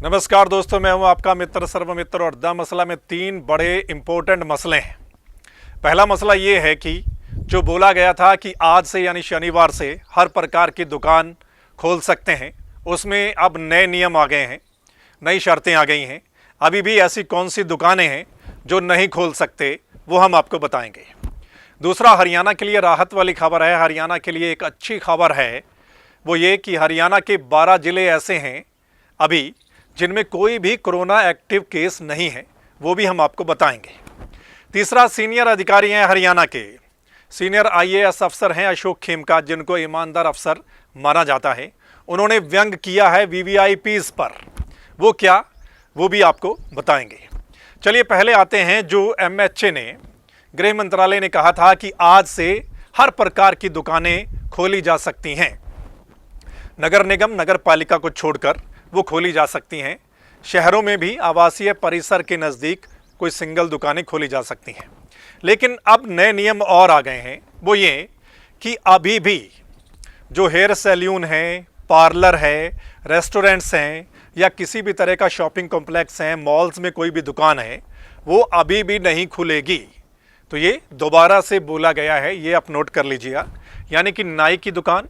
नमस्कार दोस्तों, मैं हूं आपका मित्र सर्वमित्र और द मसला में तीन बड़े इंपॉर्टेंट मसले हैं। पहला मसला ये है कि जो बोला गया था कि आज से यानी शनिवार से हर प्रकार की दुकान खोल सकते हैं, उसमें अब नए नियम आ गए हैं, नई शर्तें आ गई हैं। अभी भी ऐसी कौन सी दुकानें हैं जो नहीं खोल सकते, वो हम आपको बताएंगे। दूसरा, हरियाणा के लिए राहत वाली खबर है। हरियाणा के लिए एक अच्छी खबर है, वो ये कि हरियाणा के 12 ज़िले ऐसे हैं अभी जिनमें कोई भी कोरोना एक्टिव केस नहीं है, वो भी हम आपको बताएंगे। तीसरा, सीनियर अधिकारी हैं हरियाणा के, सीनियर आईएएस अफसर हैं अशोक खेमका, जिनको ईमानदार अफसर माना जाता है। उन्होंने व्यंग किया है वीवीआईपीज़ पर। वो क्या, वो भी आपको बताएंगे। चलिए पहले आते हैं जो एमएचए ने, गृह मंत्रालय ने कहा था कि आज से हर प्रकार की दुकानें खोली जा सकती हैं। नगर निगम, नगर पालिका को छोड़कर वो खोली जा सकती हैं। शहरों में भी आवासीय परिसर के नज़दीक कोई सिंगल दुकानें खोली जा सकती हैं। लेकिन अब नए नियम और आ गए हैं, वो ये कि अभी भी जो हेयर सैलून है, पार्लर है, रेस्टोरेंट्स हैं या किसी भी तरह का शॉपिंग कॉम्प्लेक्स हैं, मॉल्स में कोई भी दुकान है, वो अभी भी नहीं खुलेगी। तो ये दोबारा से बोला गया है, ये आप नोट कर लीजिएगा। यानी कि नाई की दुकान,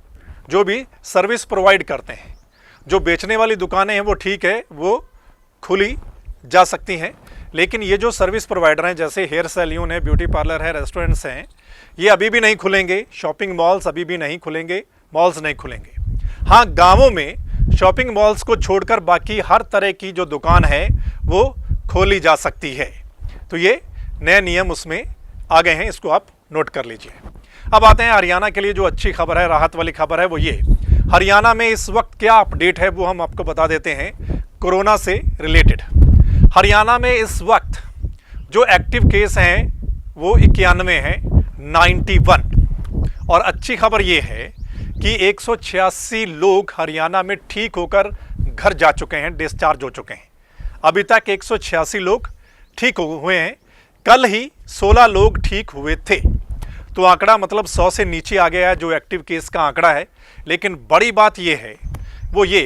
जो भी सर्विस प्रोवाइड करते हैं, जो बेचने वाली दुकानें हैं वो ठीक है, वो खुली जा सकती हैं। लेकिन ये जो सर्विस प्रोवाइडर हैं, जैसे हेयर सैलून है, ब्यूटी पार्लर है, रेस्टोरेंट्स हैं, ये अभी भी नहीं खुलेंगे। शॉपिंग मॉल्स अभी भी नहीं खुलेंगे, मॉल्स नहीं खुलेंगे। हाँ, गाँवों में शॉपिंग मॉल्स को छोड़कर बाकी हर तरह की जो दुकान है वो खोली जा सकती है। तो ये नए नियम उसमें आ गए हैं, इसको आप नोट कर लीजिए। अब आते हैं हरियाणा के लिए जो अच्छी खबर है, राहत वाली खबर है, वो ये हरियाणा में इस वक्त क्या अपडेट है वो हम आपको बता देते हैं कोरोना से रिलेटेड। हरियाणा में इस वक्त जो एक्टिव केस हैं वो 91 हैं, 91। और अच्छी खबर ये है कि 186 लोग हरियाणा में ठीक होकर घर जा चुके हैं, डिस्चार्ज हो चुके हैं। अभी तक 186 लोग ठीक हुए हैं। कल ही 16 लोग ठीक हुए थे। तो आंकड़ा मतलब 100 से नीचे आ गया है जो एक्टिव केस का आंकड़ा है। लेकिन बड़ी बात यह है वो ये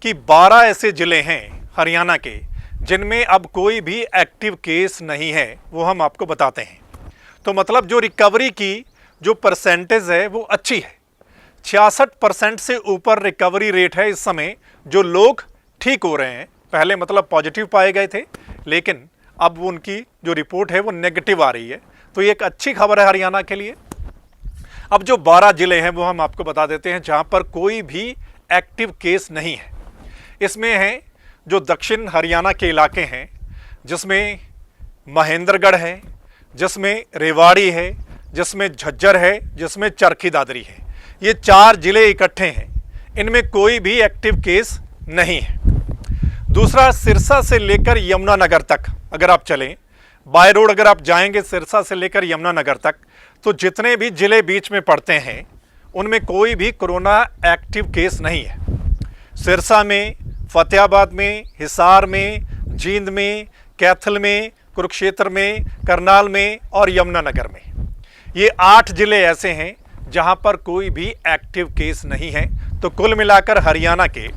कि 12 ऐसे ज़िले हैं हरियाणा के जिनमें अब कोई भी एक्टिव केस नहीं है, वो हम आपको बताते हैं। तो मतलब जो रिकवरी की जो परसेंटेज है वो अच्छी है। 66% से ऊपर रिकवरी रेट है इस समय। जो लोग ठीक हो रहे हैं, पहले मतलब पॉजिटिव पाए गए थे, लेकिन अब उनकी जो रिपोर्ट है वो नेगेटिव आ रही है। तो ये एक अच्छी खबर है हरियाणा के लिए। अब जो 12 ज़िले हैं वो हम आपको बता देते हैं जहां पर कोई भी एक्टिव केस नहीं है। इसमें हैं जो दक्षिण हरियाणा के इलाके हैं, जिसमें महेंद्रगढ़ है, जिसमें रेवाड़ी है, जिसमें झज्जर है, जिसमें चरखी दादरी है। ये 4 ज़िले इकट्ठे हैं, इनमें कोई भी एक्टिव केस नहीं है। दूसरा, सिरसा से लेकर यमुनानगर तक अगर आप चलें, बाय रोड अगर आप जाएंगे सिरसा से लेकर यमुनानगर तक, तो जितने भी ज़िले बीच में पड़ते हैं उनमें कोई भी कोरोना एक्टिव केस नहीं है। सिरसा में, फतेहाबाद में, हिसार में, जींद में, कैथल में, कुरुक्षेत्र में, करनाल में और यमुनानगर में। ये 8 ज़िले ऐसे हैं जहां पर कोई भी एक्टिव केस नहीं है। तो कुल मिलाकर हरियाणा के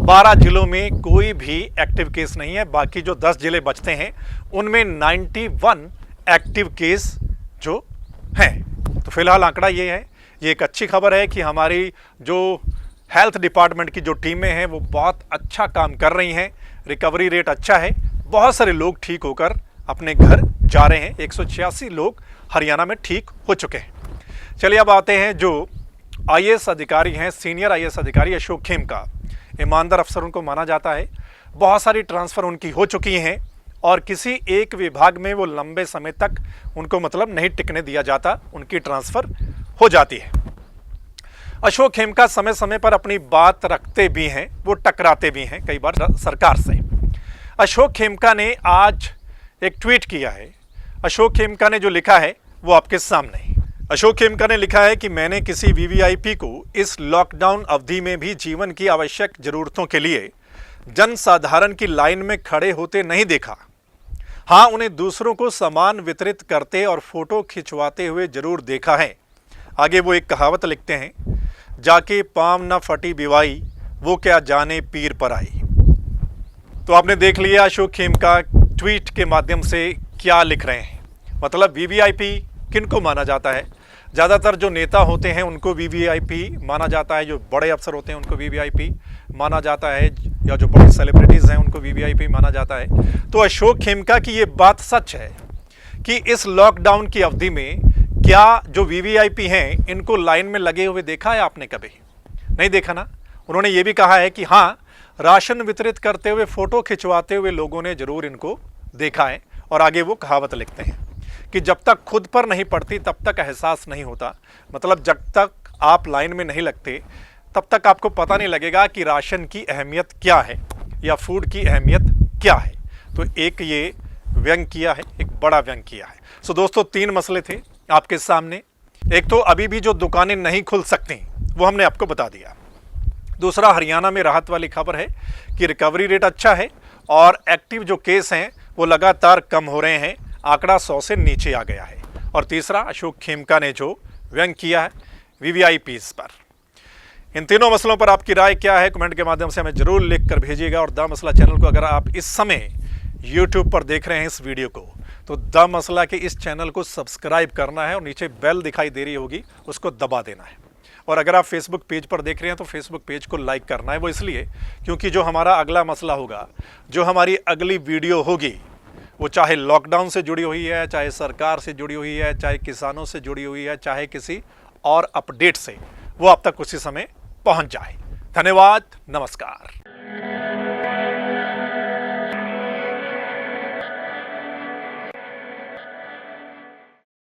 12 ज़िलों में कोई भी एक्टिव केस नहीं है। बाकी जो 10 ज़िले बचते हैं उनमें 91 एक्टिव केस जो हैं। तो फिलहाल आंकड़ा ये है। ये एक अच्छी खबर है कि हमारी जो हेल्थ डिपार्टमेंट की जो टीमें हैं वो बहुत अच्छा काम कर रही हैं। रिकवरी रेट अच्छा है, बहुत सारे लोग ठीक होकर अपने घर जा रहे हैं। 186 लोग हरियाणा में ठीक हो चुके हैं। चलिए अब आते हैं जो आईएएस अधिकारी हैं, सीनियर आईएएस अधिकारी अशोक खेमका, ईमानदार अफसर उनको माना जाता है। बहुत सारी ट्रांसफ़र उनकी हो चुकी हैं और किसी एक विभाग में वो लंबे समय तक उनको मतलब नहीं टिकने दिया जाता, उनकी ट्रांसफ़र हो जाती है। अशोक खेमका समय समय पर अपनी बात रखते भी हैं, वो टकराते भी हैं कई बार सरकार से। अशोक खेमका ने आज एक ट्वीट किया है। अशोक खेमका ने जो लिखा है वो आपके सामने है। अशोक खेमका ने लिखा है कि मैंने किसी वीवीआईपी को इस लॉकडाउन अवधि में भी जीवन की आवश्यक जरूरतों के लिए जनसाधारण की लाइन में खड़े होते नहीं देखा। हाँ, उन्हें दूसरों को सामान वितरित करते और फोटो खिंचवाते हुए जरूर देखा है। आगे वो एक कहावत लिखते हैं, जाके पाम न फटी बिवाई, वो क्या जाने पीर पर आई। तो आपने देख लिया अशोक खेमका ट्वीट के माध्यम से क्या लिख रहे हैं। मतलब वीवीआईपी किनको माना जाता है? ज़्यादातर जो नेता होते हैं उनको वीवीआईपी माना जाता है, जो बड़े अफसर होते हैं उनको वीवीआईपी माना जाता है, या जो बड़े सेलिब्रिटीज़ हैं उनको वीवीआईपी माना जाता है। तो अशोक खेमका की ये बात सच है कि इस लॉकडाउन की अवधि में क्या जो वीवीआईपी हैं इनको लाइन में लगे हुए देखा है आपने? कभी नहीं देखा ना। उन्होंने ये भी कहा है कि हाँ, राशन वितरित करते हुए फोटो खिंचवाते हुए लोगों ने जरूर इनको देखा है। और आगे वो कहावत लिखते हैं कि जब तक खुद पर नहीं पड़ती तब तक एहसास नहीं होता। मतलब जब तक आप लाइन में नहीं लगते तब तक आपको पता नहीं लगेगा कि राशन की अहमियत क्या है या फूड की अहमियत क्या है। तो एक ये व्यंग किया है, एक बड़ा व्यंग किया है। सो दोस्तों, 3 मसले थे आपके सामने। एक तो अभी भी जो दुकानें नहीं खुल सकती वो हमने आपको बता दिया। दूसरा, हरियाणा में राहत वाली खबर है कि रिकवरी रेट अच्छा है और एक्टिव जो केस हैं वो लगातार कम हो रहे हैं, आंकड़ा 100 से नीचे आ गया है। और तीसरा, अशोक खेमका ने जो व्यंग किया है वीवीआईपीज़ पर। इन तीनों मसलों पर आपकी राय क्या है? कमेंट के माध्यम से हमें जरूर लिख कर भेजिएगा। और द मसला चैनल को अगर आप इस समय यूट्यूब पर देख रहे हैं इस वीडियो को, तो द मसला के इस चैनल को सब्सक्राइब करना है और नीचे बेल दिखाई दे रही होगी उसको दबा देना है। और अगर आप फेसबुक पेज पर देख रहे हैं तो फेसबुक पेज को लाइक करना है। वो इसलिए क्योंकि जो हमारा अगला मसला होगा, जो हमारी अगली वीडियो होगी, वो चाहे लॉकडाउन से जुड़ी हुई है, चाहे सरकार से जुड़ी हुई है, चाहे किसानों से जुड़ी हुई है, चाहे किसी और अपडेट से, वो आप तक उसी समय पहुंच जाए। धन्यवाद, नमस्कार।